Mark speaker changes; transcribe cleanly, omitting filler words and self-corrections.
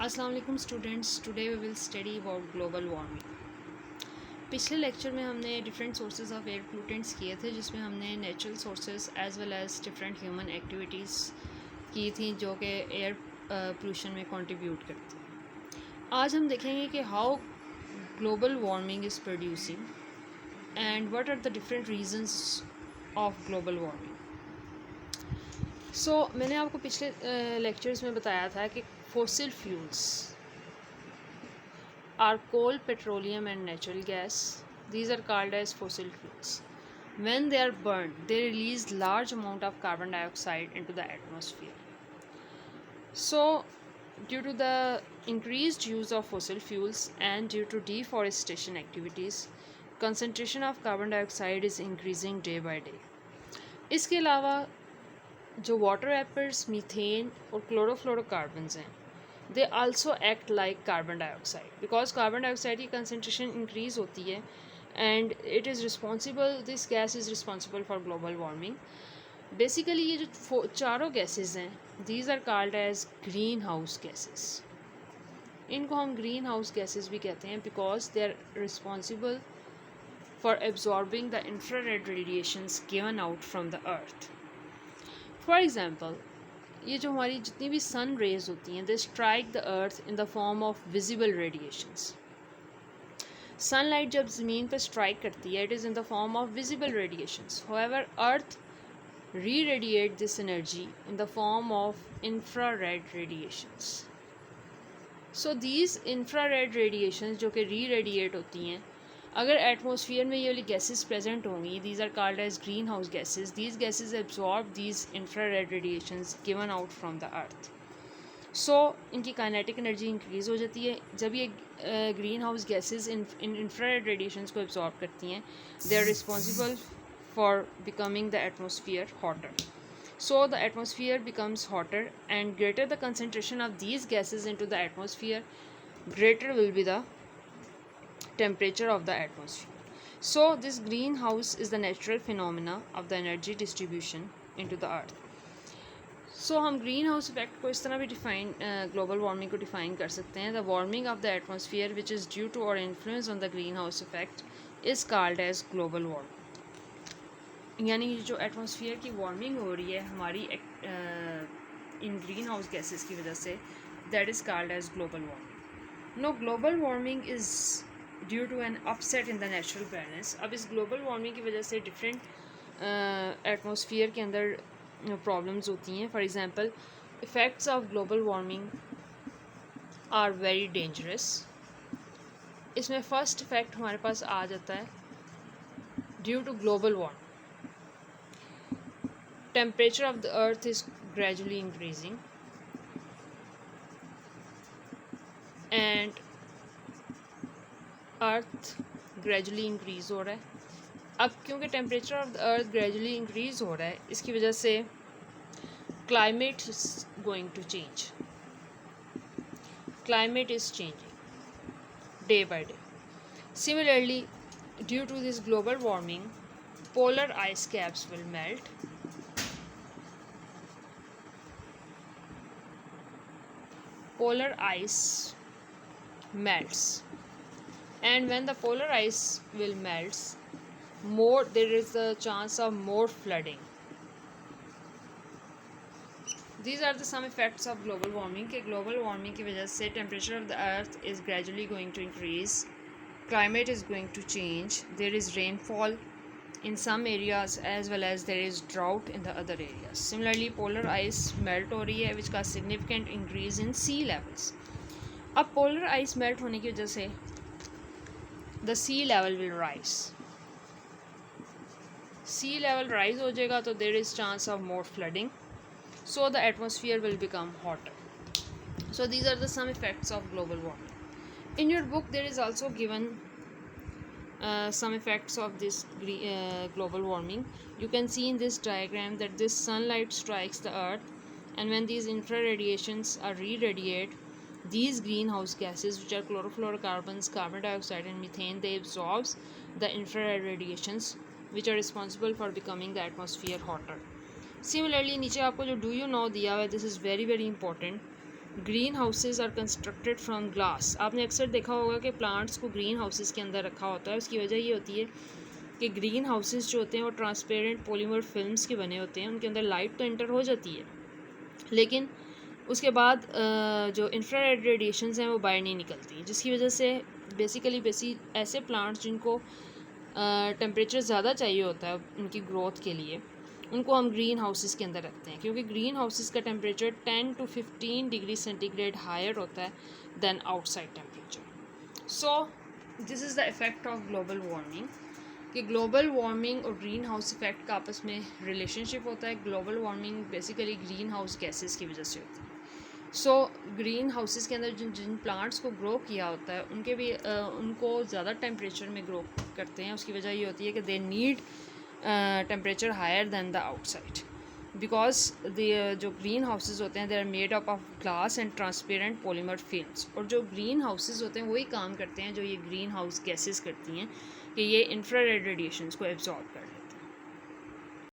Speaker 1: अस्सलाम वालेकुम students, today we will study about global warming. पिछले लेक्चर में हमने different sources of air pollutants किए थे, जिसमें हमने natural sources as well as different human activities की थी जो कि एयर पोल्यूशन में कंट्रीब्यूट करती हैं। आज हम देखेंगे कि how global warming is producing and what are the different reasons of global warming. मैंने आपको पिछले लेक्चर्स में बताया था कि fossil fuels are coal, petroleum and natural gas. These are called as fossil fuels. When they are burned, they release large amount of carbon dioxide into the atmosphere. So, due to the increased use of fossil fuels and due to deforestation activities, concentration of carbon dioxide is increasing day by day. इसके अलावा जो water vapours, methane और chlorofluorocarbons हैं, they also act like carbon dioxide, because carbon dioxide की concentration increase होती है and it is responsible, this gas is responsible for global warming. Basically ये जो चारों गैसेस हैं, these are called as green house gases. इनको हम green house gases भी कहते हैं because they are responsible for absorbing the infrared radiations given out from the earth. For example, ये जो हमारी जितनी भी सन रेज होती हैं, they strike the earth in the form of visible radiations. Sunlight जब ज़मीन पर स्ट्राइक करती है, it is in the form of visible radiations. However earth reradiate this energy in the form of infrared radiations. So these infrared radiations जो कि री-रेडिएट होती हैं, अगर एटमॉस्फेयर में ये वाली गैसेस प्रेजेंट होंगी, these are called as green house gases. These gases absorb these infrared radiations given out from the earth. So इनकी काइनेटिक एनर्जी इंक्रीज़ हो जाती है। जब ये ग्रीन हाउस गैसेस इन इंफ्रारेड रेडिएशंस को एब्जॉर्ब करती हैं, they are responsible for becoming the atmosphere hotter. So the atmosphere becomes hotter, and greater the concentration of these gases into the atmosphere, greater will be the temperature of the atmosphere. So this greenhouse is the natural phenomena of the energy distribution into the earth. So हम green house effect को इस तरह भी define global warming को define कर सकते हैं. The warming of the atmosphere which is due to our influence on the green house effect is called as global warming. यानी जो एटमॉस्फेयर की वार्मिंग हो रही है हमारी इन ग्रीन हाउस गैसेस की वजह से, that is called as global warming. No, global warming is due to an upset in the natural balance. अब इस ग्लोबल वार्मिंग की वजह से डिफरेंट एटमॉस्फेयर के अंदर प्रॉब्लम्स होती हैं. For example, effects of global warming are very dangerous. इसमें फ़र्स्ट इफ़ेक्ट हमारे पास आ जाता है due to global warming. Temperature of the earth is gradually increasing and earth gradually increase हो रहा है. अब क्योंकि temperature of the earth gradually increase हो रहा है, इसकी वजह से climate is going to change. Climate is changing day by day. Similarly, due to this global warming, polar ice caps will melt. Polar ice melts, and when the polar ice will melts, there is a chance of more flooding. These are the some effects of global warming. कि global warming की वजह से temperature of the earth is gradually going to increase, climate is going to change, there is rainfall in some areas as well as there is drought in the other areas. Similarly, polar ice melt हो रही है, which cause significant increase in sea levels. अब polar ice melt होने की वजह से the sea level will rise. Sea level rise हो जाएगा तो there is chance of more flooding. So the atmosphere will become hotter. So these are the some effects of global warming. In your book there is also given some effects of this global warming. You can see in this diagram that this sunlight strikes the earth, and when these infrared radiations are re-radiate, these greenhouse gases, which are chlorofluorocarbons, carbon dioxide and methane, they absorb the infrared radiations which are responsible for becoming the atmosphere hotter. Similarly, नीचे आपको जो do you know दिया हुआ है, this is very very important. Green houses are constructed from glass. आपने अक्सर देखा होगा कि प्लांट्स को ग्रीन हाउसेज के अंदर रखा होता है। उसकी वजह ये होती है कि ग्रीन हाउसेज जो होते हैं वो ट्रांसपेरेंट पॉलीमर फिल्म्स के बने होते हैं। उनके अंदर लाइट तो एंटर हो जाती है, लेकिन उसके बाद जो इंफ्रारेड रेडिएशंस हैं वो बाहर नहीं निकलती, जिसकी वजह से बेसिकली ऐसे प्लांट्स जिनको टेम्परेचर ज़्यादा चाहिए होता है उनकी ग्रोथ के लिए, उनको हम ग्रीन हाउसेस के अंदर रखते हैं, क्योंकि ग्रीन हाउसेस का temperature 10 to 15 degree centigrade higher होता है than outside temperature. So this is the effect of global warming, कि ग्लोबल वार्मिंग और ग्रीन हाउस इफ़ेक्ट का आपस में रिलेशनशिप होता है। Global warming basically green house gases की वजह से होती है। सो ग्रीन हाउसेस के अंदर जिन प्लांट्स को ग्रो किया होता है उनके भी उनको ज़्यादा टेम्परेचर में ग्रो करते हैं। उसकी वजह ये होती है कि they need temperature higher than the outside, because जो ग्रीन हाउसेस होते हैं they are made up of glass and transparent polymer films. और जो ग्रीन हाउसेस होते हैं वही काम करते हैं जो ये ग्रीन हाउस गैसेस करती हैं, कि ये इंफ्रारेड रेडिएशंस को एब्जॉर्ब कर लें।